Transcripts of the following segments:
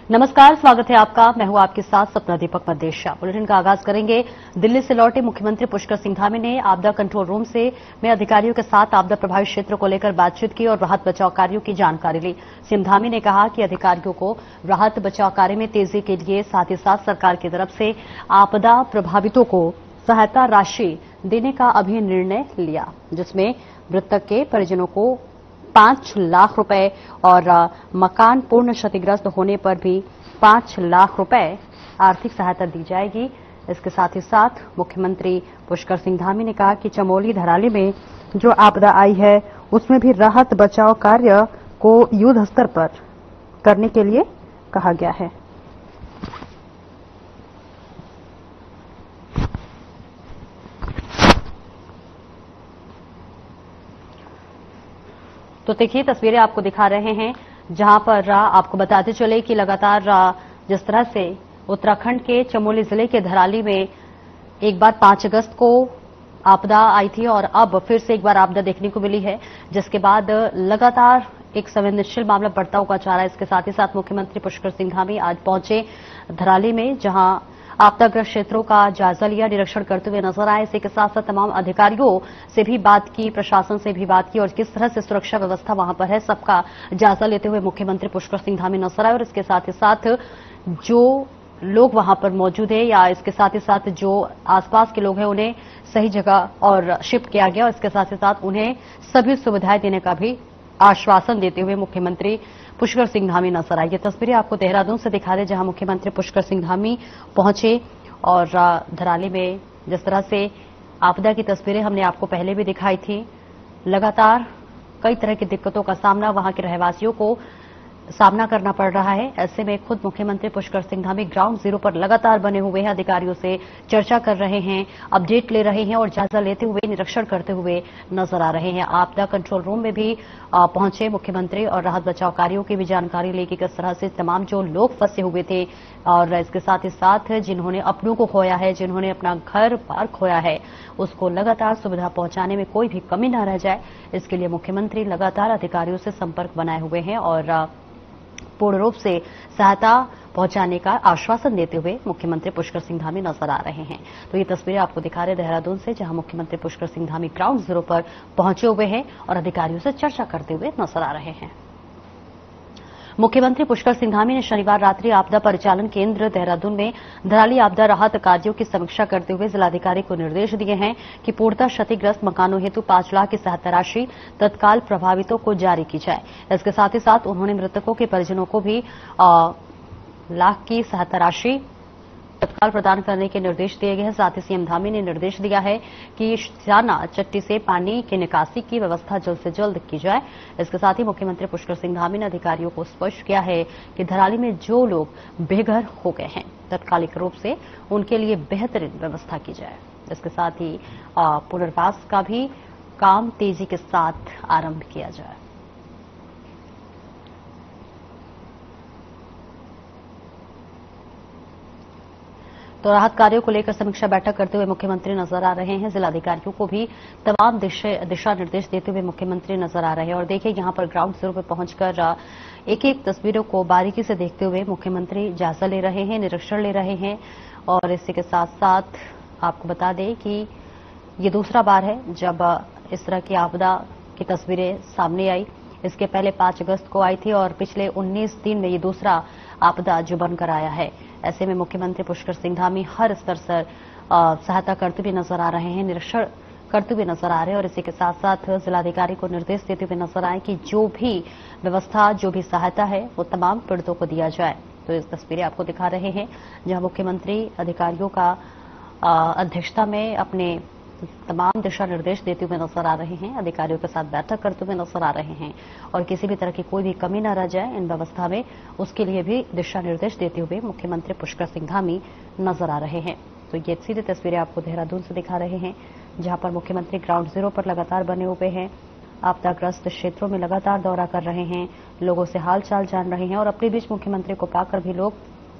नमस्कार, स्वागत है आपका। मैं हूं आपके साथ सपना दीपक परदेशिया। बुलेटिन का आगाज करेंगे। दिल्ली से लौटे मुख्यमंत्री पुष्कर सिंह धामी ने आपदा कंट्रोल रूम में अधिकारियों के साथ आपदा प्रभावित क्षेत्र को लेकर बातचीत की और राहत बचाव कार्यों की जानकारी ली। सीएम धामी ने कहा कि अधिकारियों को राहत बचाव कार्य में तेजी के लिए साथ ही साथ सरकार की तरफ से आपदा प्रभावितों को सहायता राशि देने का अभी निर्णय लिया, जिसमें मृतक के परिजनों को 5 लाख रुपए और मकान पूर्ण क्षतिग्रस्त होने पर भी 5 लाख रुपए आर्थिक सहायता दी जाएगी। इसके साथ ही साथ मुख्यमंत्री पुष्कर सिंह धामी ने कहा कि चमोली धराली में जो आपदा आई है उसमें भी राहत बचाव कार्य को युद्ध स्तर पर करने के लिए कहा गया है। तो देखिए, तस्वीरें आपको दिखा रहे हैं, जहां पर आपको बताते चले कि लगातार जिस तरह से उत्तराखंड के चमोली जिले के धराली में एक बार 5 अगस्त को आपदा आई थी और अब फिर से एक बार आपदा देखने को मिली है, जिसके बाद लगातार एक संवेदनशील मामला बढ़ता हुआ जा रहा है। इसके साथ ही साथ मुख्यमंत्री पुष्कर सिंह धामी आज पहुंचे धराली में, जहां आपदाग्रस्त क्षेत्रों का जायजा लिया, निरीक्षण करते हुए नजर आए। इसी के साथ साथ तमाम अधिकारियों से भी बात की, प्रशासन से भी बात की और किस तरह से सुरक्षा व्यवस्था वहां पर है सबका जायजा लेते हुए मुख्यमंत्री पुष्कर सिंह धामी नजर आए। और इसके साथ ही साथ जो लोग वहां पर मौजूद है या इसके साथ ही साथ जो आसपास के लोग हैं उन्हें सही जगह और शिफ्ट किया गया और इसके साथ ही साथ उन्हें सभी सुविधाएं देने का भी आश्वासन देते हुए मुख्यमंत्री पुष्कर सिंह धामी नजर आई। ये तस्वीरें आपको देहरादून से दिखा रहे, जहां मुख्यमंत्री पुष्कर सिंह धामी पहुंचे और धराली में जिस तरह से आपदा की तस्वीरें हमने आपको पहले भी दिखाई थी। लगातार कई तरह की दिक्कतों का सामना वहां के रहवासियों को सामना करना पड़ रहा है। ऐसे में खुद मुख्यमंत्री पुष्कर सिंह धामी ग्राउंड जीरो पर लगातार बने हुए हैं, अधिकारियों से चर्चा कर रहे हैं, अपडेट ले रहे हैं और जायजा लेते हुए, निरीक्षण करते हुए नजर आ रहे हैं। आपदा कंट्रोल रूम में भी पहुंचे मुख्यमंत्री और राहत बचाव कार्यों की भी जानकारी ली कि किस तरह से तमाम जो लोग फंसे हुए थे और इसके साथ ही साथ जिन्होंने अपनों को खोया है, जिन्होंने अपना घर बार खोया है, उसको लगातार सुविधा पहुंचाने में कोई भी कमी न रह जाए, इसके लिए मुख्यमंत्री लगातार अधिकारियों से संपर्क बनाए हुए हैं और पूर्ण रूप से सहायता पहुंचाने का आश्वासन देते हुए मुख्यमंत्री पुष्कर सिंह धामी नजर आ रहे हैं। तो ये तस्वीरें आपको दिखा रहे देहरादून से, जहां मुख्यमंत्री पुष्कर सिंह धामी ग्राउंड जीरो पर पहुंचे हुए हैं और अधिकारियों से चर्चा करते हुए नजर आ रहे हैं। मुख्यमंत्री पुष्कर सिंह धामी ने शनिवार रात्रि आपदा परिचालन केंद्र देहरादून में धराली आपदा राहत कार्यों की समीक्षा करते हुए जिलाधिकारी को निर्देश दिए हैं कि पूर्णतः क्षतिग्रस्त मकानों हेतु 5 लाख की सहायता राशि तत्काल प्रभावितों को जारी की जाए। इसके साथ ही साथ उन्होंने मृतकों के परिजनों को भी लाख की सहायता राशि तत्काल प्रदान करने के निर्देश दिए गए हैं। साथ ही सीएम धामी ने निर्देश दिया है कि शाना चट्टी से पानी की निकासी की व्यवस्था जल्द से जल्द की जाए। इसके साथ ही मुख्यमंत्री पुष्कर सिंह धामी ने अधिकारियों को स्पष्ट किया है कि धराली में जो लोग बेघर हो गए हैं, तत्कालिक रूप से उनके लिए बेहतरीन व्यवस्था की जाए। इसके साथ ही पुनर्वास का भी काम तेजी के साथ आरंभ किया जाए। तो राहत कार्यों को लेकर समीक्षा बैठक करते हुए मुख्यमंत्री नजर आ रहे हैं। जिलाधिकारियों को भी तमाम दिशा निर्देश देते हुए मुख्यमंत्री नजर आ रहे हैं। और देखिए, यहां पर ग्राउंड जीरो पर पहुंचकर एक एक तस्वीरों को बारीकी से देखते हुए मुख्यमंत्री जायजा ले रहे हैं, निरीक्षण ले रहे हैं। और इसी के साथ साथ आपको बता दें कि ये दूसरा बार है जब इस तरह की आपदा की तस्वीरें सामने आई। इसके पहले 5 अगस्त को आई थी और पिछले 19 दिन में ये दूसरा आपदा जो बनकर आया है। ऐसे में मुख्यमंत्री पुष्कर सिंह धामी हर स्तर से सहायता करते हुए नजर आ रहे हैं, निरीक्षण करते हुए नजर आ रहे हैं और इसी के साथ साथ जिलाधिकारी को निर्देश देते हुए नजर आए कि जो भी व्यवस्था, जो भी सहायता है वो तमाम पीड़ितों को दिया जाए। तो इस तस्वीरें आपको दिखा रहे हैं, जहां मुख्यमंत्री अधिकारियों का अध्यक्षता में अपने तमाम दिशा निर्देश देते हुए नजर आ रहे हैं, अधिकारियों के साथ बैठक करते हुए नजर आ रहे हैं और किसी भी तरह की कोई भी कमी न रह जाए इन व्यवस्था में, उसके लिए भी दिशा निर्देश देते हुए मुख्यमंत्री पुष्कर सिंह धामी नजर आ रहे हैं। तो ये सीधी तस्वीरें आपको देहरादून से दिखा रहे हैं, जहां पर मुख्यमंत्री ग्राउंड जीरो पर लगातार बने हुए हैं, आपदाग्रस्त क्षेत्रों में लगातार दौरा कर रहे हैं, लोगों से हालचाल जान रहे हैं और अपने बीच मुख्यमंत्री को पाकर भी लोग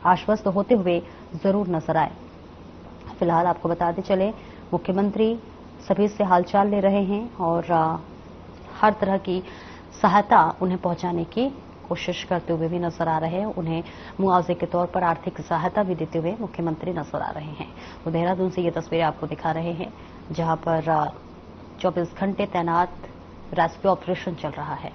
आश्वस्त होते हुए जरूर नजर आए। फिलहाल आपको बताते चले, मुख्यमंत्री सभी से हालचाल ले रहे हैं और हर तरह की सहायता उन्हें पहुंचाने की कोशिश करते हुए भी नजर आ रहे हैं। उन्हें मुआवजे के तौर पर आर्थिक सहायता भी देते हुए मुख्यमंत्री नजर आ रहे हैं। तो देहरादून से ये तस्वीरें आपको दिखा रहे हैं, जहां पर 24 घंटे तैनात रेस्क्यू ऑपरेशन चल रहा है।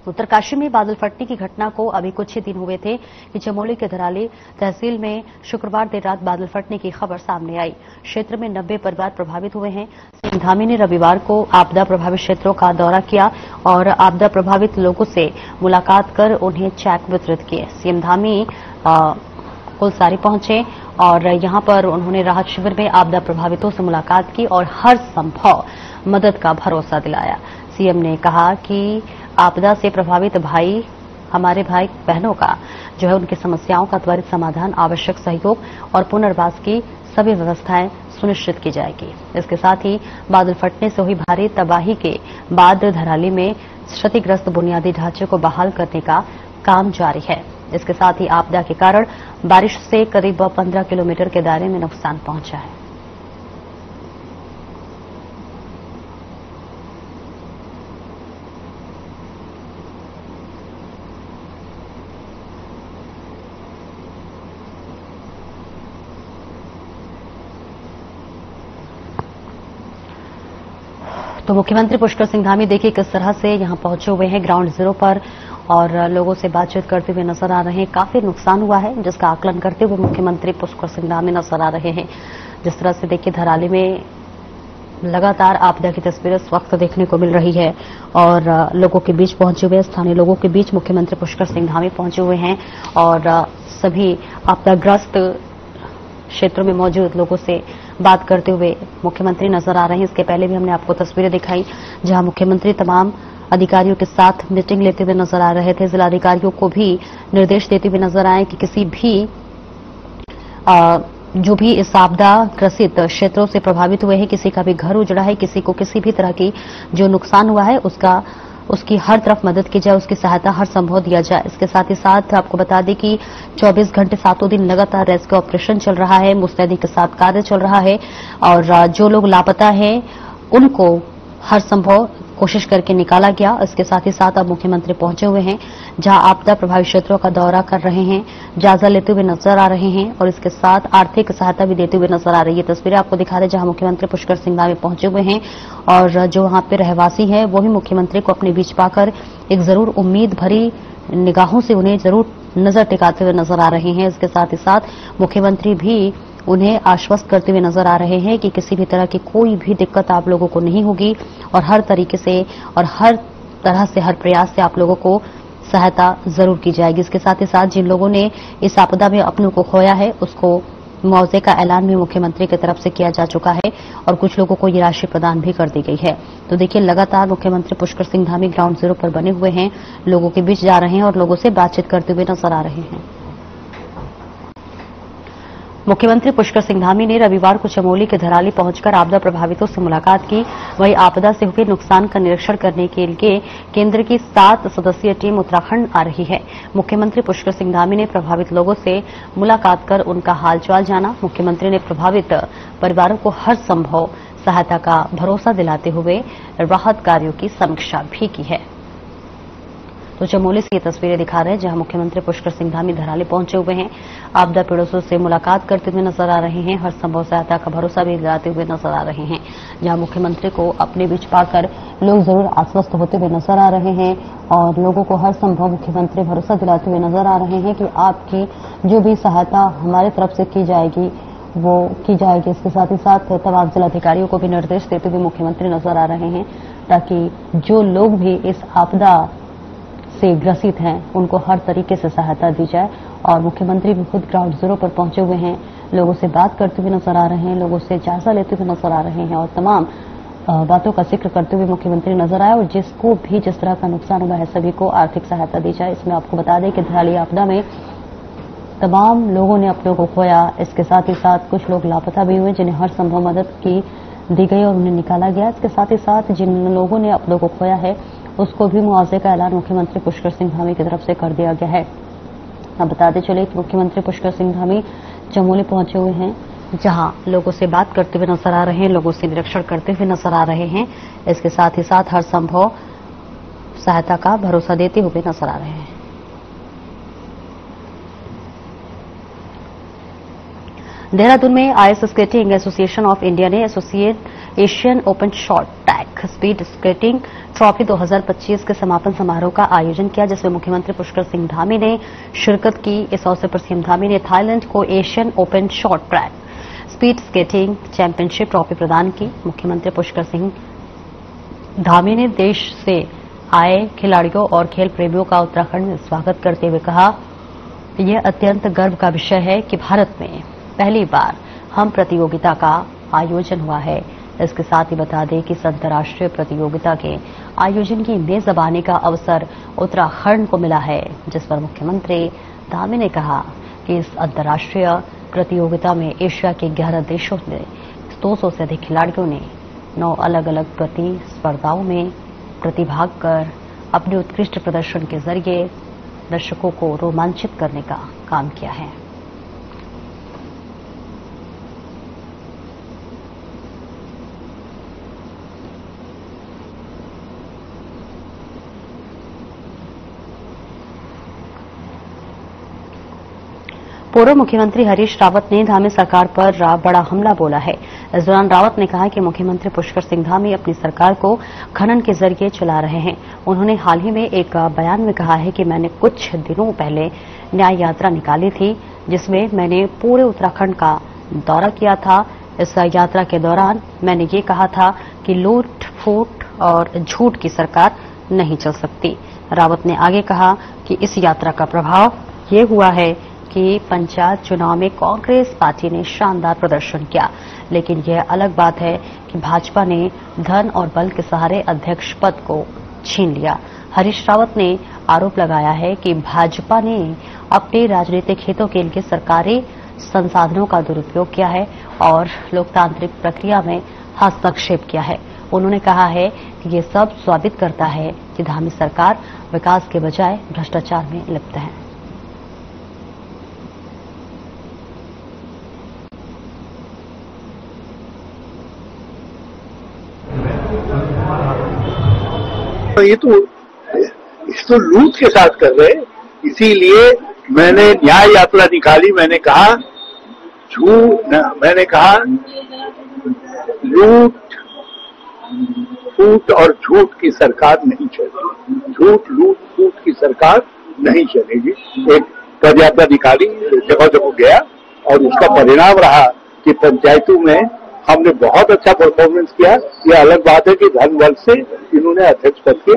उत्तरकाशी में बादल फटने की घटना को अभी कुछ ही दिन हुए थे कि चमोली के धराली तहसील में शुक्रवार देर रात बादल फटने की खबर सामने आई। क्षेत्र में 90 परिवार प्रभावित हुए हैं। सीएम धामी ने रविवार को आपदा प्रभावित क्षेत्रों का दौरा किया और आपदा प्रभावित लोगों से मुलाकात कर उन्हें चेक वितरित किए। सीएम धामी कुलसारी पहुंचे और यहां पर उन्होंने राहत शिविर में आपदा प्रभावितों से मुलाकात की और हर संभव मदद का भरोसा दिलाया। सीएम ने कहा कि आपदा से प्रभावित हमारे भाई बहनों का जो है उनकी समस्याओं का त्वरित समाधान, आवश्यक सहयोग और पुनर्वास की सभी व्यवस्थाएं सुनिश्चित की जाएगी। इसके साथ ही बादल फटने से हुई भारी तबाही के बाद धराली में क्षतिग्रस्त बुनियादी ढांचे को बहाल करने का काम जारी है। इसके साथ ही आपदा के कारण बारिश से करीब 15 किलोमीटर के दायरे में नुकसान पहुंचा है। तो मुख्यमंत्री पुष्कर सिंह धामी देखिए किस तरह से यहां पहुंचे हुए हैं ग्राउंड जीरो पर और लोगों से बातचीत करते हुए नजर आ रहे हैं। काफी नुकसान हुआ है जिसका आकलन करते हुए मुख्यमंत्री पुष्कर सिंह धामी नजर आ रहे हैं। जिस तरह से देखिए धराली में लगातार आपदा की तस्वीरें इस वक्त देखने को मिल रही है और लोगों के बीच पहुंचे हुए स्थानीय लोगों के बीच मुख्यमंत्री पुष्कर सिंह धामी पहुंचे हुए हैं और सभी आपदाग्रस्त क्षेत्रों में मौजूद लोगों से बात करते हुए मुख्यमंत्री नजर आ रहे हैं। इसके पहले भी हमने आपको तस्वीरें दिखाई जहां मुख्यमंत्री तमाम अधिकारियों के साथ मीटिंग लेते हुए नजर आ रहे थे। जिलाधिकारियों को भी निर्देश देते हुए नजर आए कि किसी भी जो भी इस आपदा ग्रसित क्षेत्रों से प्रभावित हुए हैं, किसी का भी घर उजड़ा है, किसी को किसी भी तरह की जो नुकसान हुआ है उसकी हर तरफ मदद की जाए, उसकी सहायता हर संभव दिया जाए। इसके साथ ही साथ आपको बता दें कि 24 घंटे 7 दिन लगातार रेस्क्यू ऑपरेशन चल रहा है, मुस्तैदी के साथ कार्य चल रहा है और जो लोग लापता हैं उनको हर संभव कोशिश करके निकाला गया। इसके साथ ही साथ अब मुख्यमंत्री पहुंचे हुए हैं जहां आपदा प्रभावित क्षेत्रों का दौरा कर रहे हैं, जायजा लेते हुए नजर आ रहे हैं और इसके साथ आर्थिक सहायता भी देते हुए नजर आ रही है। तस्वीरें आपको दिखा रहे हैं जहां मुख्यमंत्री पुष्कर सिंह धामी पहुंचे हुए हैं और जो वहां पे रहवासी हैं वो भी मुख्यमंत्री को अपने बीच पाकर एक जरूर उम्मीद भरी निगाहों से उन्हें जरूर नजर टिकाते हुए नजर आ रहे हैं। इसके साथ ही साथ मुख्यमंत्री भी उन्हें आश्वस्त करते हुए नजर आ रहे हैं कि किसी भी तरह की कोई भी दिक्कत आप लोगों को नहीं होगी और हर तरीके से और हर तरह से हर प्रयास से आप लोगों को सहायता जरूर की जाएगी। इसके साथ ही साथ जिन लोगों ने इस आपदा में अपनों को खोया है उसको मुआवजे का ऐलान भी मुख्यमंत्री की तरफ से किया जा चुका है और कुछ लोगों को ये राशि प्रदान भी कर दी गई है। तो देखिए लगातार मुख्यमंत्री पुष्कर सिंह धामी ग्राउंड जीरो पर बने हुए हैं, लोगों के बीच जा रहे हैं और लोगों से बातचीत करते हुए नजर आ रहे हैं। मुख्यमंत्री पुष्कर सिंह धामी ने रविवार को चमोली के धराली पहुंचकर आपदा प्रभावितों से मुलाकात की। वहीं आपदा से हुए नुकसान का निरीक्षण करने के लिए केंद्र की 7 सदस्यीय टीम उत्तराखंड आ रही है। मुख्यमंत्री पुष्कर सिंह धामी ने प्रभावित लोगों से मुलाकात कर उनका हालचाल जाना। मुख्यमंत्री ने प्रभावित परिवारों को हर संभव सहायता का भरोसा दिलाते हुए राहत कार्यों की समीक्षा भी की है। तो चमोली से ये तस्वीरें दिखा रहे हैं जहां मुख्यमंत्री पुष्कर सिंह धामी धराली पहुंचे हुए हैं, आपदा पीड़ितों से मुलाकात करते हुए नजर आ रहे हैं, हर संभव सहायता का भरोसा भी दिलाते हुए नजर आ रहे हैं। जहां मुख्यमंत्री को अपने बीच पाकर लोग जरूर आश्वस्त होते हुए नजर आ रहे हैं और लोगों को हर संभव मुख्यमंत्री भरोसा दिलाते हुए नजर आ रहे हैं कि आपकी जो भी सहायता हमारे तरफ से की जाएगी वो की जाएगी। इसके साथ ही साथ तमाम जिलाधिकारियों को भी निर्देश देते हुए मुख्यमंत्री नजर आ रहे हैं ताकि जो लोग भी इस आपदा से ग्रसित हैं उनको हर तरीके से सहायता दी जाए। और मुख्यमंत्री भी खुद ग्राउंड जीरो पर पहुंचे हुए हैं, लोगों से बात करते हुए नजर आ रहे हैं, लोगों से जायजा लेते हुए नजर आ रहे हैं और तमाम बातों का जिक्र करते हुए मुख्यमंत्री नजर आए और जिसको भी जिस तरह का नुकसान हुआ है सभी को आर्थिक सहायता दी जाए। इसमें आपको बता दें कि धराली आपदा में तमाम लोगों ने अपनों को खोया, इसके साथ ही साथ कुछ लोग लापता भी हुए जिन्हें हर संभव मदद की दी गई और उन्हें निकाला गया। इसके साथ ही साथ जिन लोगों ने अपनों को खोया है उसको भी मुआवजे का ऐलान मुख्यमंत्री पुष्कर सिंह धामी की तरफ से कर दिया गया है। अब बताते चले कि मुख्यमंत्री पुष्कर सिंह धामी चमोली पहुंचे हुए हैं जहां लोगों से बात करते हुए नजर आ रहे हैं, लोगों से निरीक्षण करते हुए नजर आ रहे हैं। इसके साथ ही साथ हर संभव सहायता का भरोसा देते हुए नजर आ रहे हैं। देहरादून में ice skating association of India ने Asian open short track speed skating trophy 2025 के समापन समारोह का आयोजन किया, जिसमें मुख्यमंत्री पुष्कर सिंह धामी ने शिरकत की। इस अवसर पर सीएम धामी ने थाईलैंड को Asian open short track speed skating championship trophy प्रदान की। मुख्यमंत्री पुष्कर सिंह धामी ने देश से आए खिलाड़ियों और खेल प्रेमियों का उत्तराखंड में स्वागत करते हुए कहा, यह अत्यंत गर्व का विषय है कि भारत में पहली बार हम प्रतियोगिता का आयोजन हुआ है। इसके साथ ही बता दें कि इस अंतर्राष्ट्रीय प्रतियोगिता के आयोजन की मेजबानी का अवसर उत्तराखंड को मिला है, जिस पर मुख्यमंत्री धामी ने कहा कि इस अंतर्राष्ट्रीय प्रतियोगिता में एशिया के 11 देशों में 200 से अधिक खिलाड़ियों ने 9 अलग अलग प्रतिस्पर्धाओं में प्रतिभाग कर अपने उत्कृष्ट प्रदर्शन के जरिए दर्शकों को रोमांचित करने का काम किया है। पूर्व मुख्यमंत्री हरीश रावत ने धामी सरकार पर बड़ा हमला बोला है। इस दौरान रावत ने कहा कि मुख्यमंत्री पुष्कर सिंह धामी अपनी सरकार को खनन के जरिए चला रहे हैं। उन्होंने हाल ही में एक बयान में कहा है कि मैंने कुछ दिनों पहले न्याय यात्रा निकाली थी, जिसमें मैंने पूरे उत्तराखंड का दौरा किया था। इस यात्रा के दौरान मैंने ये कहा था कि लूट फूट और झूठ की सरकार नहीं चल सकती। रावत ने आगे कहा कि इस यात्रा का प्रभाव ये हुआ है कि पंचायत चुनाव में कांग्रेस पार्टी ने शानदार प्रदर्शन किया, लेकिन यह अलग बात है कि भाजपा ने धन और बल के सहारे अध्यक्ष पद को छीन लिया। हरीश रावत ने आरोप लगाया है कि भाजपा ने अपने राजनीतिक हितों के लिए सरकारी संसाधनों का दुरुपयोग किया है और लोकतांत्रिक प्रक्रिया में हस्तक्षेप किया है। उन्होंने कहा है कि ये सब साबित करता है कि धामी सरकार विकास के बजाय भ्रष्टाचार में लिप्त है। ये तो लूट के साथ कर रहे, इसीलिए मैंने न्याय यात्रा निकाली। मैंने कहा लूट फूट और झूठ की सरकार नहीं चलेगी। झूठ लूट फूट की सरकार नहीं चलेगी। एक पद यात्रा निकाली, जगह जगह गया और उसका परिणाम रहा कि पंचायतों में हमने बहुत अच्छा परफॉर्मेंस किया। यह अलग बात है कि धन बल से इन्होंने अध्यक्ष पद के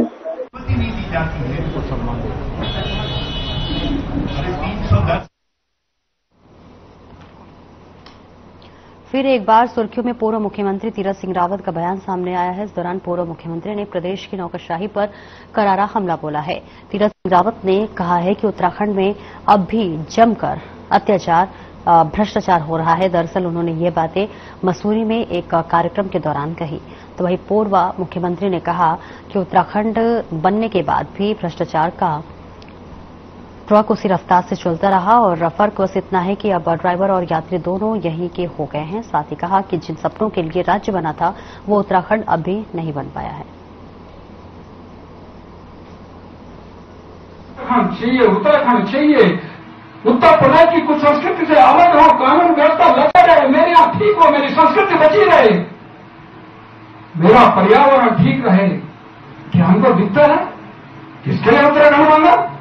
फिर एक बार सुर्खियों में पूर्व मुख्यमंत्री तीरथ सिंह रावत का बयान सामने आया है। इस दौरान पूर्व मुख्यमंत्री ने प्रदेश की नौकरशाही पर करारा हमला बोला है। तीरथ सिंह रावत ने कहा है कि उत्तराखंड में अब भी जमकर भ्रष्टाचार हो रहा है। दरअसल उन्होंने ये बातें मसूरी में एक कार्यक्रम के दौरान कही। तो वहीं पूर्व मुख्यमंत्री ने कहा कि उत्तराखंड बनने के बाद भी भ्रष्टाचार का ट्रक उसी रफ्तार से चलता रहा और फर्क बस इतना है कि अब ड्राइवर और यात्री दोनों यहीं के हो गए हैं। साथ ही कहा कि जिन सपनों के लिए राज्य बना था वो उत्तराखंड अब भी नहीं बन पाया है। उत्तराखंड चाहिए, उत्तर प्रदेश की कुछ संस्कृति से अलग हो, कानून व्यवस्था लगा रहे, मेरे यहाँ ठीक हो, मेरी संस्कृति बची रहे, मेरा पर्यावरण ठीक रहे। क्या हमको दिखता है किसके लिए उत्तराखंड बनना?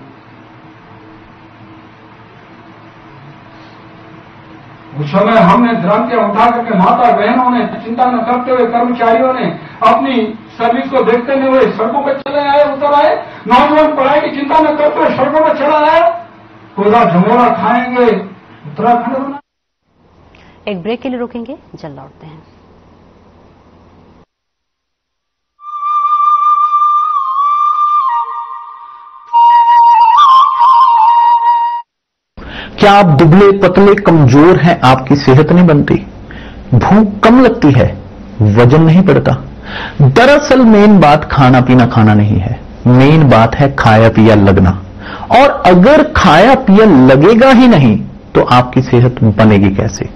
उस समय हमने द्रंतियां उठा करके माता बहनों ने चिंता न करते हुए, कर्मचारियों ने अपनी सर्विस को देखते हुए सड़कों पर चले आए, उतर आए। नौजवान पढ़ाई की चिंता न करते हुए सड़कों पर चला आया। पूरा झमोरा खाएंगे, उत्तराखंड बना। एक ब्रेक के लिए रुकेंगे, जल्द लौटते हैं। क्या आप दुबले पतले कमजोर हैं, आपकी सेहत नहीं बनती, भूख कम लगती है, वजन नहीं बढ़ता? दरअसल मेन बात खाना पीना खाना नहीं है, मेन बात है खाया पिया लगना। और अगर खाया पिया लगेगा ही नहीं तो आपकी सेहत बनेगी कैसे?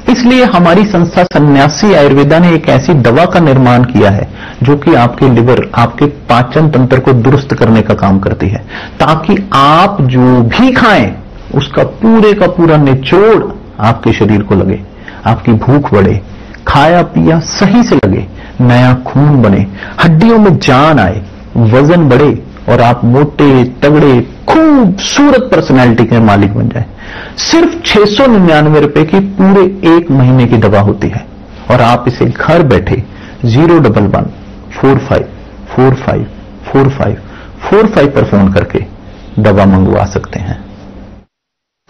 इसलिए हमारी संस्था सन्यासी आयुर्वेदा ने एक ऐसी दवा का निर्माण किया है जो कि आपके लिवर, आपके पाचन तंत्र को दुरुस्त करने का काम करती है, ताकि आप जो भी खाएं उसका पूरे का पूरा निचोड़ आपके शरीर को लगे, आपकी भूख बढ़े, खाया पिया सही से लगे, नया खून बने, हड्डियों में जान आए, वजन बढ़े और आप मोटे तगड़े खूबसूरत पर्सनैलिटी के मालिक बन जाए। सिर्फ 699 रुपए की पूरे 1 महीने की दवा होती है और आप इसे घर बैठे 01145454545 पर फोन करके दवा मंगवा सकते हैं।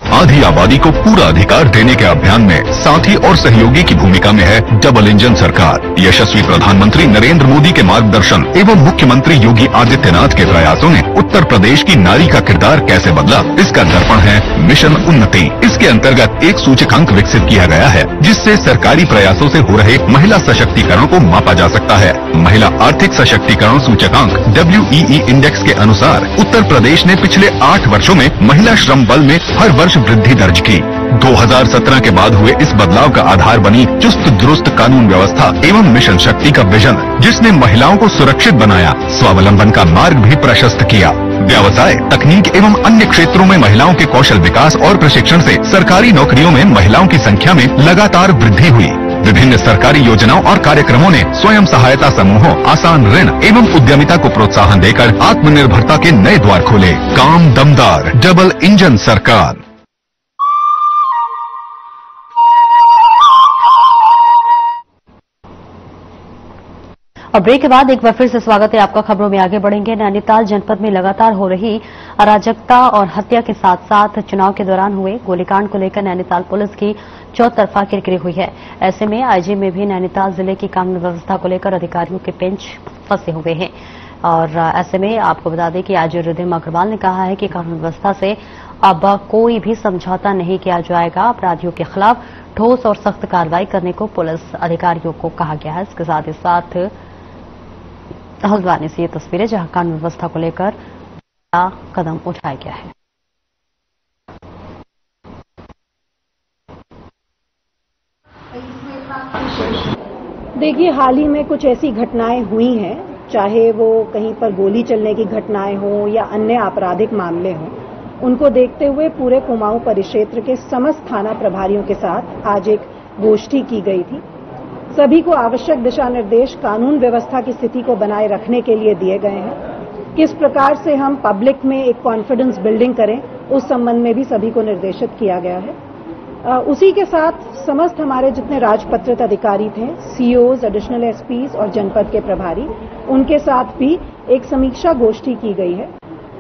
आधी आबादी को पूरा अधिकार देने के अभियान में साथी और सहयोगी की भूमिका में है डबल इंजन सरकार। यशस्वी प्रधानमंत्री नरेंद्र मोदी के मार्गदर्शन एवं मुख्यमंत्री योगी आदित्यनाथ के प्रयासों ने उत्तर प्रदेश की नारी का किरदार कैसे बदला, इसका दर्पण है मिशन उन्नति। इसके अंतर्गत एक सूचकांक विकसित किया गया है जिससे सरकारी प्रयासों से हो रहे महिला सशक्तिकरण को मापा जा सकता है। महिला आर्थिक सशक्तिकरण सूचकांक WEE इंडेक्स के अनुसार उत्तर प्रदेश ने पिछले 8 वर्षों में महिला श्रम बल में हर वर्ष वृद्धि दर्ज की। 2017 के बाद हुए इस बदलाव का आधार बनी चुस्त दुरुस्त कानून व्यवस्था एवं मिशन शक्ति का विजन, जिसने महिलाओं को सुरक्षित बनाया, स्वावलंबन का मार्ग भी प्रशस्त किया। व्यवसाय, तकनीक एवं अन्य क्षेत्रों में महिलाओं के कौशल विकास और प्रशिक्षण से सरकारी नौकरियों में महिलाओं की संख्या में लगातार वृद्धि हुई। विभिन्न सरकारी योजनाओं और कार्यक्रमों ने स्वयं सहायता समूहों, आसान ऋण एवं उद्यमिता को प्रोत्साहन देकर आत्मनिर्भरता के नए द्वार खोले। काम दमदार, डबल इंजन सरकार। और ब्रेक के बाद एक बार फिर से स्वागत है आपका। खबरों में आगे बढ़ेंगे। नैनीताल जनपद में लगातार हो रही अराजकता और हत्या के साथ साथ चुनाव के दौरान हुए गोलीकांड को लेकर नैनीताल पुलिस की चौतरफा किरकिरी हुई है। ऐसे में आईजी में भी नैनीताल जिले की कानून व्यवस्था को लेकर अधिकारियों के पेंच फंसे हुए हैं। और ऐसे में आपको बता दें कि आईजी रिद्धिमा अग्रवाल ने कहा है कि कानून व्यवस्था से अब कोई भी समझौता नहीं किया जाएगा। अपराधियों के खिलाफ ठोस और सख्त कार्रवाई करने को पुलिस अधिकारियों को कहा गया है। इसके साथ ही साथ हल्द्वानी से ये तस्वीरें जहां कानून व्यवस्था को लेकर कदम उठाया गया है। देखिए, हाल ही में कुछ ऐसी घटनाएं हुई हैं, चाहे वो कहीं पर गोली चलने की घटनाएं हों या अन्य आपराधिक मामले हों, उनको देखते हुए पूरे कुमाऊं परिक्षेत्र के समस्त थाना प्रभारियों के साथ आज एक गोष्ठी की गई थी। सभी को आवश्यक दिशा निर्देश कानून व्यवस्था की स्थिति को बनाए रखने के लिए दिए गए हैं। किस प्रकार से हम पब्लिक में एक कॉन्फिडेंस बिल्डिंग करें, उस संबंध में भी सभी को निर्देशित किया गया है। उसी के साथ समस्त हमारे जितने राजपत्रित अधिकारी थे, सीओज, एडिशनल एसपीज और जनपद के प्रभारी, उनके साथ भी एक समीक्षा गोष्ठी की गई है।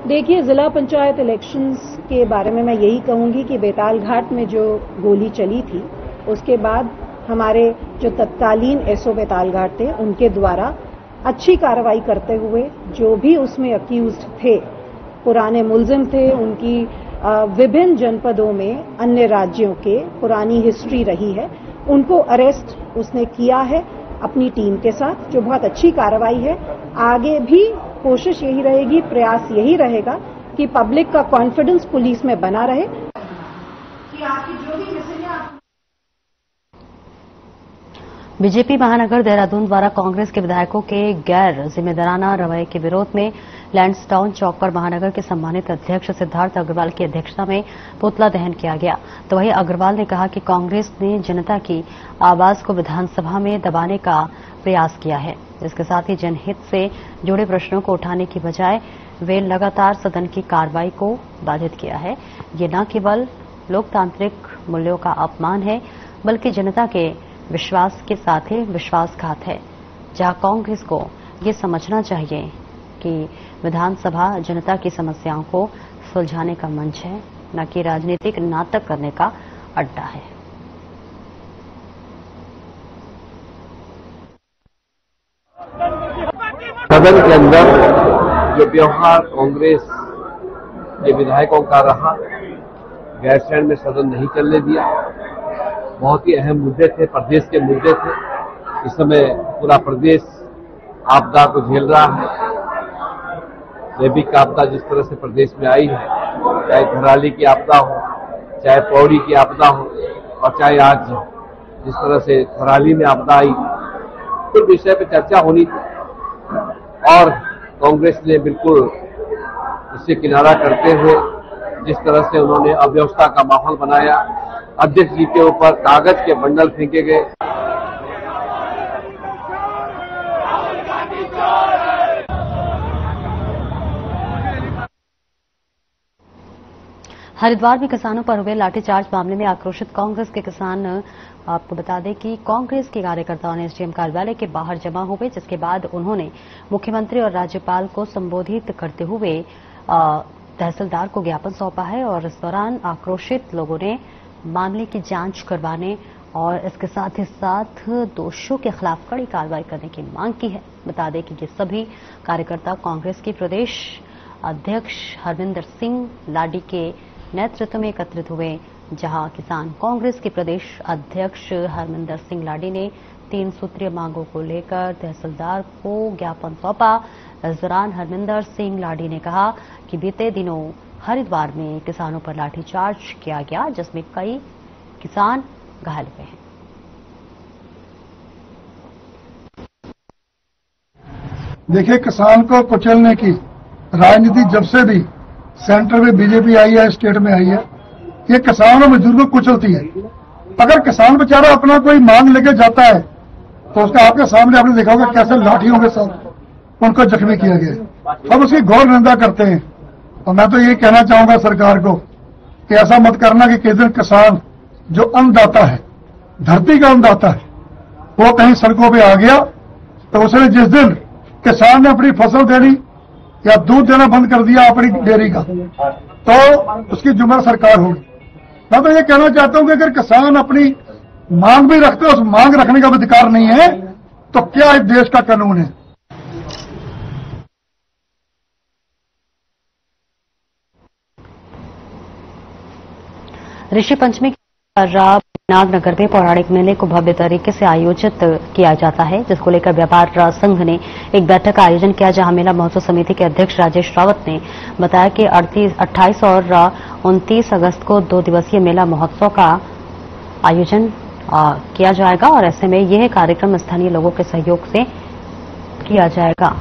देखिए, जिला पंचायत इलेक्शंस के बारे में मैं यही कहूंगी कि बेताल घाट में जो गोली चली थी, उसके बाद हमारे जो तत्कालीन एसओ बेताल घाट थे, उनके द्वारा अच्छी कार्रवाई करते हुए जो भी उसमें अक्यूज्ड थे, पुराने मुलजिम थे, उनकी विभिन्न जनपदों में अन्य राज्यों के पुरानी हिस्ट्री रही है, उनको अरेस्ट उसने किया है अपनी टीम के साथ, जो बहुत अच्छी कार्रवाई है। आगे भी कोशिश यही रहेगी, प्रयास यही रहेगा कि पब्लिक का कॉन्फिडेंस पुलिस में बना रहे कि आपकी जो भी बीजेपी महानगर देहरादून द्वारा कांग्रेस के विधायकों के गैर जिम्मेदाराना रवैये के विरोध में लैंड्सडाउन चौक पर महानगर के सम्मानित अध्यक्ष सिद्धार्थ अग्रवाल की अध्यक्षता में पुतला दहन किया गया। तो वहीं अग्रवाल ने कहा कि कांग्रेस ने जनता की आवाज को विधानसभा में दबाने का प्रयास किया है। इसके साथ ही जनहित से जुड़े प्रश्नों को उठाने की बजाय वे लगातार सदन की कार्रवाई को बाधित किया है। ये न केवल लोकतांत्रिक मूल्यों का अपमान है, बल्कि जनता के विश्वास के साथ ही विश्वासघात है, जहां कांग्रेस को ये समझना चाहिए कि विधानसभा जनता की समस्याओं को सुलझाने का मंच है, न कि राजनीतिक नाटक करने का अड्डा है। सदन के अंदर जो व्यवहार कांग्रेस के विधायकों का रहा, गैरसैंण में सदन नहीं चलने दिया, बहुत ही अहम मुद्दे थे, प्रदेश के मुद्दे थे। इस समय पूरा प्रदेश आपदा को झेल रहा है। जैविक आपदा जिस तरह से प्रदेश में आई है, चाहे घराली की आपदा हो, चाहे पौड़ी की आपदा हो और चाहे आज जिस तरह से थराली में आपदा आई, कुछ विषय पर चर्चा होनी थी और कांग्रेस ने बिल्कुल इससे किनारा करते हुए जिस तरह से उन्होंने अव्यवस्था का माहौल बनाया, अध्यक्ष जी के ऊपर कागज के बंडल फेंके गए। हरिद्वार में किसानों पर हुए लाठीचार्ज मामले में आक्रोशित कांग्रेस के किसान, आपको बता दें कि कांग्रेस के कार्यकर्ताओं ने एसडीएम कार्यालय के बाहर जमा हुए, जिसके बाद उन्होंने मुख्यमंत्री और राज्यपाल को संबोधित करते हुए तहसीलदार को ज्ञापन सौंपा है और इस दौरान आक्रोशित लोगों ने मामले की जांच करवाने और इसके साथ ही साथ दोषियों के खिलाफ कड़ी कार्रवाई करने की मांग की है। बता दें कि ये सभी कार्यकर्ता कांग्रेस के प्रदेश अध्यक्ष हरमिंदर सिंह लाडी के नेतृत्व में एकत्रित हुए, जहां किसान कांग्रेस के प्रदेश अध्यक्ष हरमिंदर सिंह लाडी ने 3 सूत्रीय मांगों को लेकर तहसीलदार को ज्ञापन सौंपा। इस दौरान हरमिंदर सिंह लाडी ने कहा कि बीते दिनों हरिद्वार में किसानों पर लाठीचार्ज किया गया, जिसमें कई किसान घायल हुए हैं। देखिए, किसान को कुचलने की राजनीति जब से भी सेंटर में बीजेपी आई है, स्टेट में आई है, ये किसान और मजदूर को कुचलती है। अगर किसान बेचारा अपना कोई मांग लेके जाता है तो उसका आपके सामने आपने देखा होगा कैसे लाठियों के साथ उनको जख्मी किया गया। हम उसकी घोर निंदा करते हैं और मैं तो ये कहना चाहूंगा सरकार को कि ऐसा मत करना कि किस दिन किसान जो अन्नदाता है, धरती का अन्नदाता है, वो कहीं सड़कों पे आ गया तो उसने जिस दिन किसान ने अपनी फसल देनी या दूध देना बंद कर दिया अपनी डेयरी का, तो उसकी जिम्मेदार सरकार होगी। मैं तो ये कहना चाहता हूं कि अगर किसान अपनी मांग भी रखते हैं, उस मांग रखने का अधिकार नहीं है तो क्या इस देश का कानून है। ऋषि पंचमी पर नागनगर में पौराणिक मेले को भव्य तरीके से आयोजित किया जाता है, जिसको लेकर व्यापार संघ ने एक बैठक का आयोजन किया, जहां मेला महोत्सव समिति के अध्यक्ष राजेश रावत ने बताया कि 28 और 29 अगस्त को 2 दिवसीय मेला महोत्सव का आयोजन किया जाएगा और ऐसे में यह कार्यक्रम स्थानीय लोगों के सहयोग से किया जाएगा।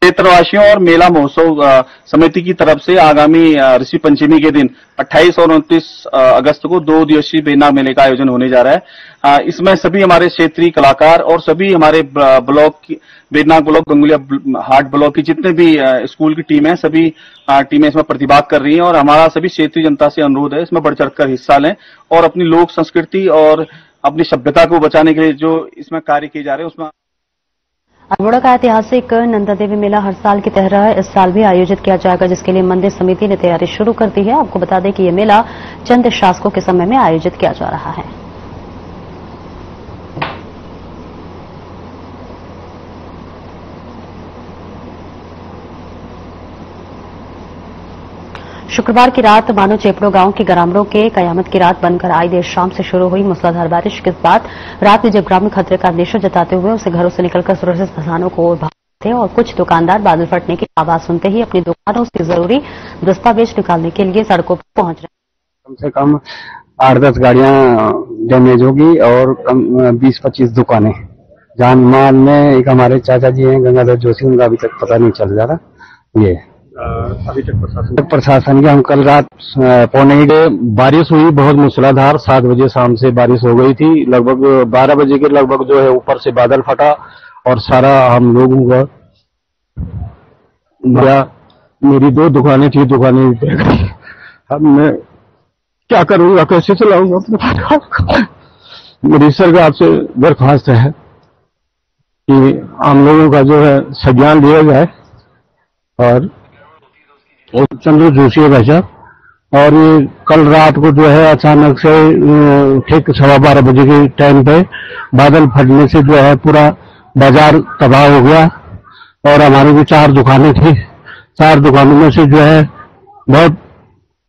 क्षेत्रवासियों और मेला महोत्सव समिति की तरफ से आगामी ऋषि पंचमी के दिन 28 और 29 अगस्त को 2 दिवसीय बेनाग मेले का आयोजन होने जा रहा है। इसमें सभी हमारे क्षेत्रीय कलाकार और सभी हमारे ब्लॉक की, बेनाग ब्लॉक, गंगुलिया हाट ब्लॉक की जितने भी स्कूल की टीम है, सभी टीमें इसमें प्रतिभाग कर रही हैं और हमारा सभी क्षेत्रीय जनता से अनुरोध है इसमें बढ़ चढ़कर हिस्सा लें और अपनी लोक संस्कृति और अपनी सभ्यता को बचाने के लिए जो इसमें कार्य किए जा रहे हैं उसमें। अल्मोड़ा का ऐतिहासिक नंदा देवी मेला हर साल की तरह इस साल भी आयोजित किया जाएगा, जिसके लिए मंदिर समिति ने तैयारी शुरू कर दी है। आपको बता दें कि यह मेला चंद शासकों के समय में आयोजित किया जा रहा है। शुक्रवार की रात मानो चेपड़ो गांव के ग्रामीणों के कयामत की रात बनकर आई। देर शाम से शुरू हुई मूसलाधार बारिश के बाद रात में जब ग्रामीण खतरे का अंदेशा जताते हुए उसे घरों से निकलकर सुरक्षित स्थानों को ओर भागे थे और कुछ दुकानदार बादल फटने की आवाज सुनते ही अपनी दुकानों से जरूरी दस्तावेज निकालने के लिए सड़कों पर पहुंच रहे। कम से कम 8-10 गाड़ियां डैमेज होगी और 20-25 दुकानें जान माल में। एक हमारे चाचा जी हैं गंगाधर जोशी, उनका अभी तक पता नहीं चल जा रहा। ये अभी तक प्रशासन के हम कल रात 1:45 बारिश हुई, बहुत मूसलाधार। 7 बजे शाम से बारिश हो गई थी। लगभग 12 बजे के लगभग जो है ऊपर से बादल फटा और सारा हम लोगों का मेरी 2 दुकानें थी, दुकानें अब मैं क्या करूंगा, कैसे चलाऊंगा। मेरी सरकार से दरख्वास्त है कि हम लोगों का जो है संज्ञान लिया जाए और चंद्र जोशी है भाई साहब। और ये कल रात को जो है अचानक से ठीक 12:15 बजे के टाइम पे बादल फटने से जो है पूरा बाजार तबाह हो गया और हमारी भी 4 दुकानें थी। 4 दुकानों में से जो है बहुत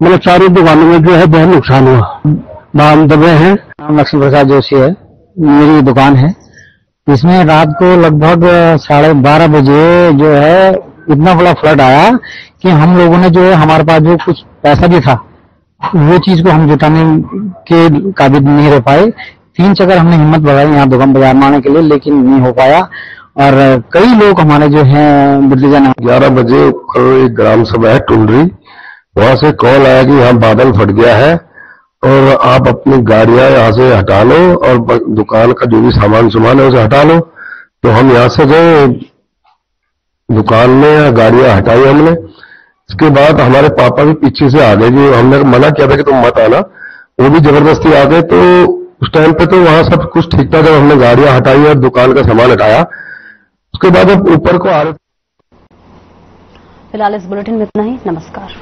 मतलब 4 दुकानों में जो है बहुत नुकसान हुआ। नाम दबे हैं। नाम लक्ष्मी प्रसाद जोशी है, मेरी दुकान है। इसमें रात को लगभग 12:30 बजे जो है इतना बड़ा फ्लड आया कि हम लोगों ने जो है हमारे पास जो कुछ पैसा भी था वो चीज को हम जुटाने के काबिल नहीं रह पाए। 3 चक्कर हमने हिम्मत बढ़ाई यहाँ दुकान बाजार में आने के लिए, लेकिन नहीं हो पाया। और कई लोग हमारे जो हैं बिजली जाना 11 बजे एक ग्राम सभा है टुंडरी, वहां से कॉल आया कि यहाँ बादल फट गया है और आप अपनी गाड़ियां यहाँ से हटा लो और दुकान का जो भी सामान है उसे हटा लो। तो हम यहाँ से गए, दुकान में गाड़ियां हटाई हमने। इसके बाद हमारे पापा भी पीछे से आ गए, जो हमने मना किया था कि तुम मत आना, वो भी जबरदस्ती आ गए। तो उस टाइम पे तो वहां सब कुछ ठीक था, जब हमने गाड़ियां हटाई और दुकान का सामान हटाया उसके बाद अब ऊपर को आ रहे। फिलहाल इस बुलेटिन में इतना ही। नमस्कार।